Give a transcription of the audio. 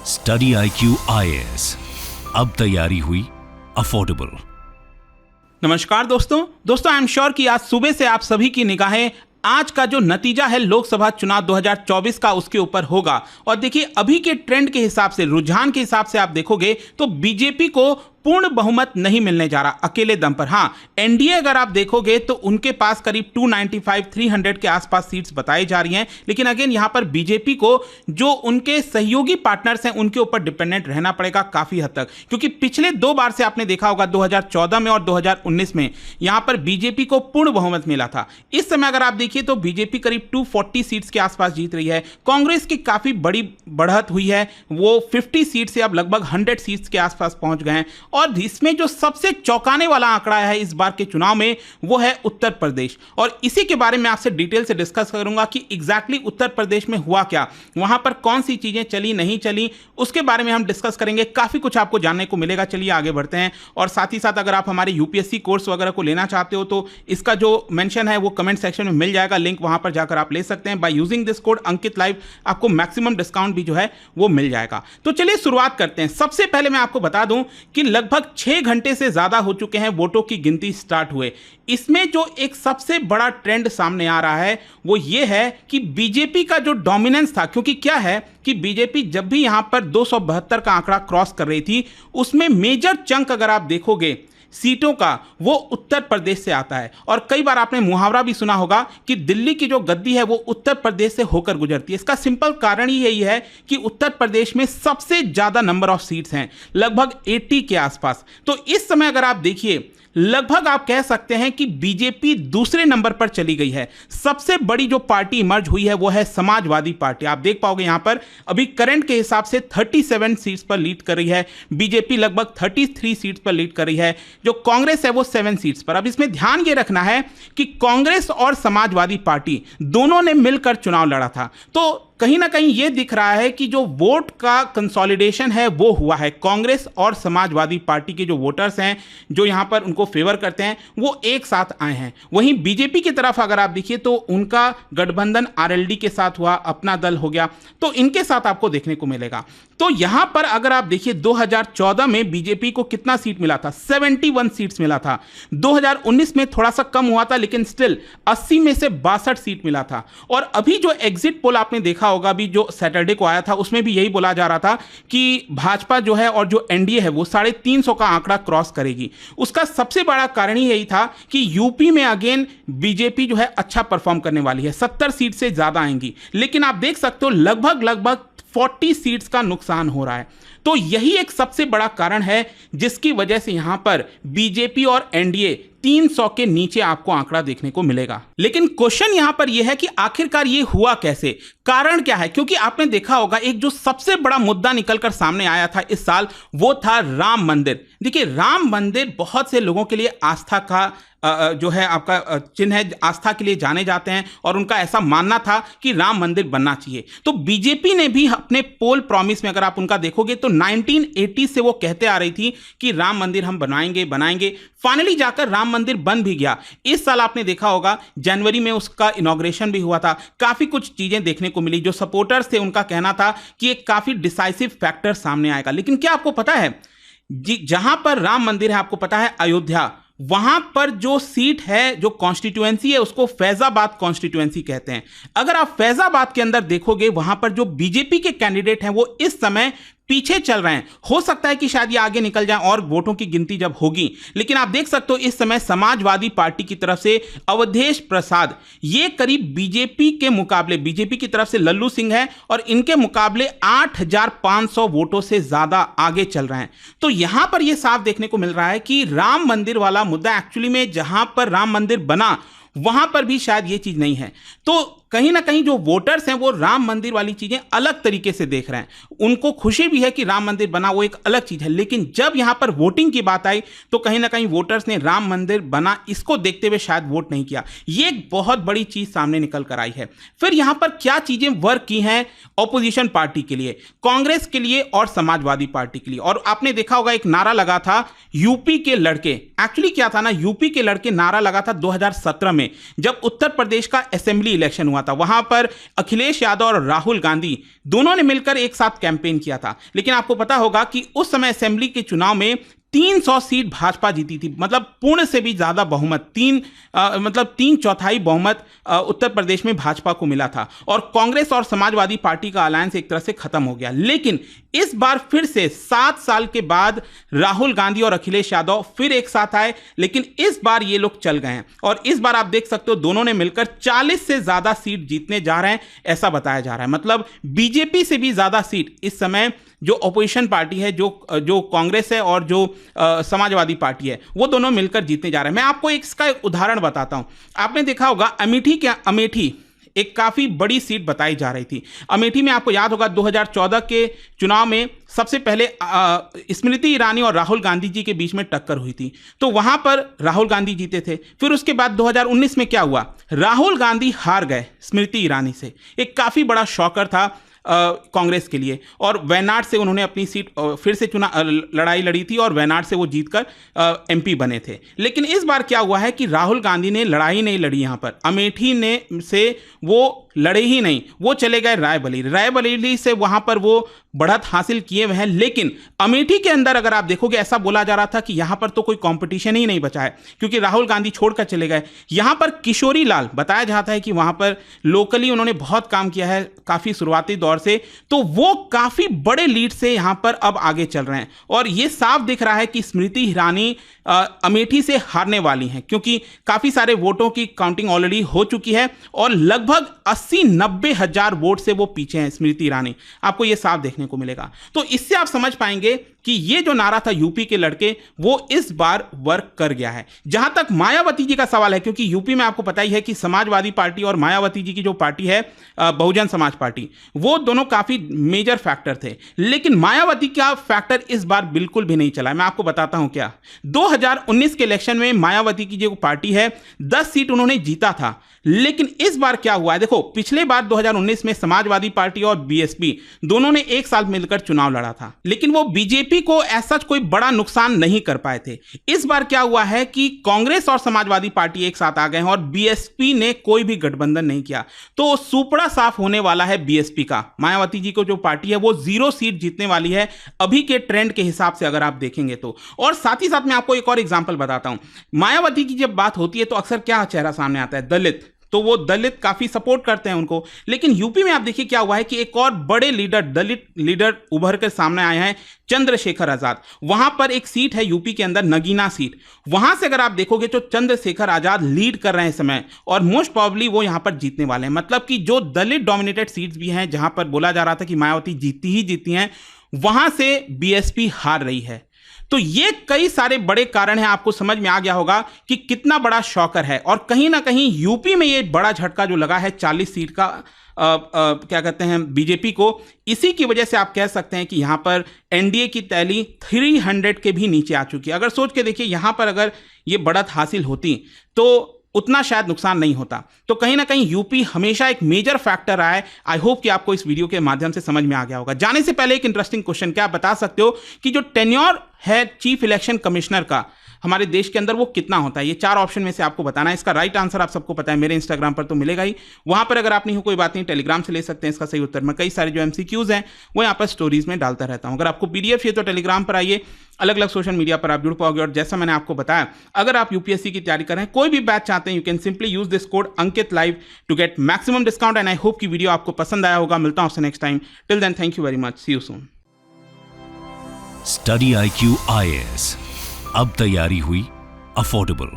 Study IQ IAS, अब तैयारी हुई अफोर्डेबल। नमस्कार दोस्तों आई एम श्योर कि आज सुबह से आप सभी की निगाहें आज का जो नतीजा है लोकसभा चुनाव 2024 का उसके ऊपर होगा। और देखिए अभी के ट्रेंड के हिसाब से, रुझान के हिसाब से आप देखोगे तो बीजेपी को पूर्ण बहुमत नहीं मिलने जा रहा अकेले दम पर। हाँ, एनडीए अगर आप देखोगे तो उनके पास करीब 295-300 के आसपास सीट्स बताई जा रही हैं, लेकिन अगेन यहां पर बीजेपी को जो उनके सहयोगी पार्टनर्स हैं उनके ऊपर डिपेंडेंट रहना पड़ेगा काफी हद तक, क्योंकि पिछले दो बार से आपने देखा होगा 2014 में और 2019 में यहां पर बीजेपी को पूर्ण बहुमत मिला था। इस समय अगर आप देखिए तो बीजेपी करीब 240 सीट्स के आसपास जीत रही है। कांग्रेस की काफी बड़ी बढ़त हुई है, वो 50 सीट से अब लगभग 100 सीट्स के आसपास पहुंच गए हैं। और इसमें जो सबसे चौंकाने वाला आंकड़ा है इस बार के चुनाव में वो है उत्तर प्रदेश, और इसी के बारे में आपसे डिटेल से डिस्कस करूंगा कि एग्जैक्टली उत्तर प्रदेश में हुआ क्या, वहां पर कौन सी चीजें चली नहीं चली, उसके बारे में हम डिस्कस करेंगे। काफी कुछ आपको जानने को मिलेगा। चलिए आगे बढ़ते हैं। और साथ ही साथ अगर आप हमारे यूपीएससी कोर्स वगैरह को लेना चाहते हो तो इसका जो मेंशन है वो कमेंट सेक्शन में मिल जाएगा, लिंक वहां पर जाकर आप ले सकते हैं। By using this code Ankit live आपको मैक्सिमम डिस्काउंट भी जो है वो मिल जाएगा। तो चलिए शुरुआत करते हैं। सबसे पहले मैं आपको बता दूं कि लगभग 6 घंटे से ज्यादा हो चुके हैं वोटों की गिनती स्टार्ट हुए। इसमें जो एक सबसे बड़ा ट्रेंड सामने आ रहा है वो ये है कि बीजेपी का जो डोमिनेंस था, क्योंकि क्या है कि बीजेपी जब भी यहां पर 272 का आंकड़ा क्रॉस कर रही थी उसमें मेजर चंक अगर आप देखोगे सीटों का वो उत्तर प्रदेश से आता है। और कई बार आपने मुहावरा भी सुना होगा कि दिल्ली की जो गद्दी है वो उत्तर प्रदेश से होकर गुजरती है। इसका सिंपल कारण ही यही है कि उत्तर प्रदेश में सबसे ज्यादा नंबर ऑफ सीट्स हैं, लगभग 80 के आसपास। तो इस समय अगर आप देखिए लगभग आप कह सकते हैं कि बीजेपी दूसरे नंबर पर चली गई है। सबसे बड़ी जो पार्टी इमर्ज हुई है वो है समाजवादी पार्टी। आप देख पाओगे यहां पर अभी करंट के हिसाब से 37 सीट्स पर लीड कर रही है बीजेपी, लगभग 33 सीट्स पर लीड कर रही है। जो कांग्रेस है वो 7 सीट्स पर। अब इसमें ध्यान ये रखना है कि कांग्रेस और समाजवादी पार्टी दोनों ने मिलकर चुनाव लड़ा था, तो कहीं ना कहीं यह दिख रहा है कि जो वोट का कंसोलिडेशन है वो हुआ है। कांग्रेस और समाजवादी पार्टी के जो वोटर्स हैं जो यहां पर उनको फेवर करते हैं वो एक साथ आए हैं। वहीं बीजेपी की तरफ अगर आप देखिए तो उनका गठबंधन आरएलडी के साथ हुआ, अपना दल हो गया, तो इनके साथ आपको देखने को मिलेगा। तो यहां पर अगर आप देखिए 2014 में बीजेपी को कितना सीट मिला था, 71 सीट्स मिला था। 2019 में थोड़ा सा कम हुआ था, लेकिन स्टिल 80 में से 62 सीट मिला था। और अभी जो एग्जिट पोल आपने देखा होगा, अभी जो सैटरडे को आया था उसमें भी यही बोला जा रहा था कि भाजपा जो है और जो एनडीए है वो 350 का आंकड़ा क्रॉस करेगी। उसका सबसे बड़ा कारण ही यही था कि यूपी में अगेन बीजेपी जो है अच्छा परफॉर्म करने वाली है, 70 सीट से ज्यादा आएंगी। लेकिन आप देख सकते हो लगभग 40 सीट्स का नुकसान हो रहा है। तो यही एक सबसे बड़ा कारण है जिसकी वजह से यहां पर बीजेपी और एनडीए 300 के नीचे आपको आंकड़ा देखने को मिलेगा। लेकिन क्वेश्चन यहां पर यह है कि आखिरकार यह हुआ कैसे, कारण क्या है? क्योंकि आपने देखा होगा एक जो सबसे बड़ा मुद्दा निकलकर सामने आया था इस साल वो था राम मंदिर। देखिए राम मंदिर बहुत से लोगों के लिए आस्था का जो है आपका चिन्ह है, आस्था के लिए जाने जाते हैं और उनका ऐसा मानना था कि राम मंदिर बनना चाहिए। तो बीजेपी ने भी अपने पोल प्रॉमिस में अगर आप उनका देखोगे तो 1980 से वो कहते आ रही थी कि राम मंदिर हम बनाएंगे। फाइनली जाकर राम मंदिर बन भी गया। इस साल आपने देखा होगा जनवरी में उसका इनॉग्रेशन भी हुआ था। काफी कुछ चीजें देखने को मिली। जो सपोर्टर्स थे उनका कहना था कि एक काफी डिसाइसिव फैक्टर सामने आएगा। लेकिन क्या आपको पता है जहां पर राम मंदिर है, आपको पता है अयोध्या, वहां पर जो सीट है, जो कॉन्स्टिट्यूएंसी है उसको फैजाबाद कॉन्स्टिट्यूएंसी कहते हैं। अगर आप फैजाबाद के अंदर देखोगे वहां पर जो बीजेपी के कैंडिडेट हैं वो इस समय पीछे चल रहे हैं। हो सकता है कि शायद ये आगे निकल जाए और वोटों की गिनती जब होगी, लेकिन आप देख सकते हो इस समय समाजवादी पार्टी की तरफ से अवधेश प्रसाद ये करीब बीजेपी के मुकाबले, बीजेपी की तरफ से लल्लू सिंह है और इनके मुकाबले 8500 वोटों से ज्यादा आगे चल रहे हैं। तो यहां पर यह साफ देखने को मिल रहा है कि राम मंदिर वाला मुद्दा एक्चुअली में जहां पर राम मंदिर बना वहां पर भी शायद ये चीज नहीं है। तो कहीं ना कहीं जो वोटर्स हैं वो राम मंदिर वाली चीजें अलग तरीके से देख रहे हैं। उनको खुशी भी है कि राम मंदिर बना, वो एक अलग चीज है। लेकिन जब यहां पर वोटिंग की बात आई तो कहीं ना कहीं वोटर्स ने राम मंदिर बना इसको देखते हुए शायद वोट नहीं किया। ये एक बहुत बड़ी चीज सामने निकल कर आई है। फिर यहां पर क्या चीजें वर्क की हैं ऑपोजिशन पार्टी के लिए, कांग्रेस के लिए और समाजवादी पार्टी के लिए। और आपने देखा होगा एक नारा लगा था यूपी के लड़के। एक्चुअली क्या था ना, यूपी के लड़के नारा लगा था 2017 में जब उत्तर प्रदेश का असेंबली इलेक्शन हुआ था। वहां पर अखिलेश यादव और राहुल गांधी दोनों ने मिलकर एक साथ कैंपेन किया था। लेकिन आपको पता होगा कि उस समय असेंबली के चुनाव में 300 सीट भाजपा जीती थी, मतलब पूर्ण से भी ज्यादा बहुमत, तीन चौथाई बहुमत उत्तर प्रदेश में भाजपा को मिला था और कांग्रेस और समाजवादी पार्टी का अलायंस एक तरह से खत्म हो गया। लेकिन इस बार फिर से 7 साल के बाद राहुल गांधी और अखिलेश यादव फिर एक साथ आए, लेकिन इस बार ये लोग चल गए हैं और इस बार आप देख सकते हो दोनों ने मिलकर 40 से ज्यादा सीट जीतने जा रहे हैं, ऐसा बताया जा रहा है। मतलब बीजेपी से भी ज्यादा सीट इस समय जो अपोजिशन पार्टी है, जो कांग्रेस है और जो समाजवादी पार्टी है, वो दोनों मिलकर जीतने जा रहे हैं। मैं आपको इसका एक उदाहरण बताता हूं। आपने देखा होगा अमेठी एक काफी बड़ी सीट बताई जा रही थी। अमेठी में आपको याद होगा 2014 के चुनाव में सबसे पहले स्मृति ईरानी और राहुल गांधी जी के बीच में टक्कर हुई थी, तो वहां पर राहुल गांधी जीते थे। फिर उसके बाद 2019 में क्या हुआ, राहुल गांधी हार गए स्मृति ईरानी से। एक काफी बड़ा शॉकर था कांग्रेस के लिए और वायनाड से उन्होंने अपनी सीट फिर से लड़ाई लड़ी थी और वायनाड से वो जीतकर एमपी बने थे। लेकिन इस बार क्या हुआ है कि राहुल गांधी ने लड़ाई नहीं लड़ी, यहां पर अमेठी ने से वो लड़े ही नहीं, वो चले गए रायबरेली से, वहां पर वो बढ़त हासिल किए हुए हैं। लेकिन अमेठी के अंदर अगर आप देखोगे, ऐसा बोला जा रहा था कि यहां पर तो कोई कंपटीशन ही नहीं बचा है क्योंकि राहुल गांधी छोड़कर चले गए। यहां पर किशोरी लाल बताया जाता है कि वहां पर लोकली उन्होंने बहुत काम किया है काफी शुरुआती दौर से, तो वो काफी बड़े लीड से यहां पर अब आगे चल रहे हैं और ये साफ दिख रहा है कि स्मृति ईरानी अमेठी से हारने वाली हैं क्योंकि काफी सारे वोटों की काउंटिंग ऑलरेडी हो चुकी है और लगभग 80-90 हजार वोट से वो पीछे हैं स्मृति ईरानी, आपको ये साफ देखने को मिलेगा। तो इससे आप समझ पाएंगे कि ये जो नारा था यूपी के लड़के, वो इस बार वर्क कर गया है। जहां तक मायावती जी का सवाल है, क्योंकि यूपी में आपको पता ही है कि समाजवादी पार्टी और मायावती जी की जो पार्टी है बहुजन समाज पार्टी, वो दोनों काफी मेजर फैक्टर थे। लेकिन मायावती का फैक्टर इस बार बिल्कुल भी नहीं चला। मैं आपको बताता हूं क्या। 2019 के इलेक्शन में मायावती की जो पार्टी है 10 सीट उन्होंने जीता था, लेकिन इस बार क्या हुआ है देखो, पिछले बार 2019 में समाजवादी पार्टी और बीएसपी दोनों ने एक साल मिलकर चुनाव लड़ा था, लेकिन वो बीजेपी को ऐसा कोई बड़ा नुकसान नहीं कर पाए थे। इस बार क्या हुआ है कि कांग्रेस और समाजवादी पार्टी एक साथ आ गए हैं और बीएसपी ने कोई भी गठबंधन नहीं किया, तो सुपड़ा साफ होने वाला है बीएसपी का। मायावती जी को जो पार्टी है वो 0 सीट जीतने वाली है अभी के ट्रेंड के हिसाब से अगर आप देखेंगे तो। और साथ ही साथ मैं आपको एक और एग्जांपल बताता हूं। मायावती की जब बात होती है तो अक्सर क्या चेहरा सामने आता है, दलित, तो वो दलित काफी सपोर्ट करते हैं उनको। लेकिन यूपी में आप देखिए क्या हुआ है कि एक और बड़े लीडर, दलित लीडर उभर कर सामने आए हैं, चंद्रशेखर आजाद। वहां पर एक सीट है यूपी के अंदर, नगीना सीट, वहां से अगर आप देखोगे तो चंद्रशेखर आजाद लीड कर रहे हैं इस समय और मोस्ट प्रोबेबली वो यहां पर जीतने वाले हैं। मतलब कि जो दलित डोमिनेटेड सीट्स भी हैं, जहां पर बोला जा रहा था कि मायावती जीतती ही जीतती हैं, वहां से बीएसपी हार रही है। तो ये कई सारे बड़े कारण हैं, आपको समझ में आ गया होगा कि कितना बड़ा शॉकर है। और कहीं ना कहीं यूपी में ये बड़ा झटका जो लगा है 40 सीट का क्या कहते हैं बीजेपी को, इसी की वजह से आप कह सकते हैं कि यहां पर एनडीए की तैली 300 के भी नीचे आ चुकी है। अगर सोच के देखिए, यहां पर अगर ये बढ़त हासिल होती तो उतना शायद नुकसान नहीं होता। तो कहीं ना कहीं यूपी हमेशा एक मेजर फैक्टर रहा है। आई होप कि आपको इस वीडियो के माध्यम से समझ में आ गया होगा। जाने से पहले एक इंटरेस्टिंग क्वेश्चन, क्या आप बता सकते हो कि जो टेन्योर है चीफ इलेक्शन कमिश्नर का हमारे देश के अंदर वो कितना होता है? ये 4 ऑप्शन में से आपको बताना है। इसका राइट आंसर आप सबको पता है, मेरे इंस्टाग्राम पर तो मिलेगा ही। वहां पर अगर आप नहीं हो कोई बात नहीं, टेलीग्राम से ले सकते हैं इसका सही उत्तर। मैं कई सारे जो एमसीक्यूज हैं वो यहाँ पर स्टोरीज में डालता रहता हूँ। अगर आपको पीडीएफ चाहिए तो टेलीग्राम पर आइए, अलग अलग सोशल मीडिया पर आप जुड़ पाओगे। और जैसा मैंने आपको बताया, अगर आप यूपीएससी की तैयारी कर रहे हैं, कोई भी बैच चाहते हैं, you can simply use this code Ankit live to get maximum discount. And I hope की वीडियो आपको पसंद आया होगा। मिलता हूं आपसे next time. Till then, thank you very much, see you soon. Study IQ IAS, अब तैयारी हुई अफोर्डेबल।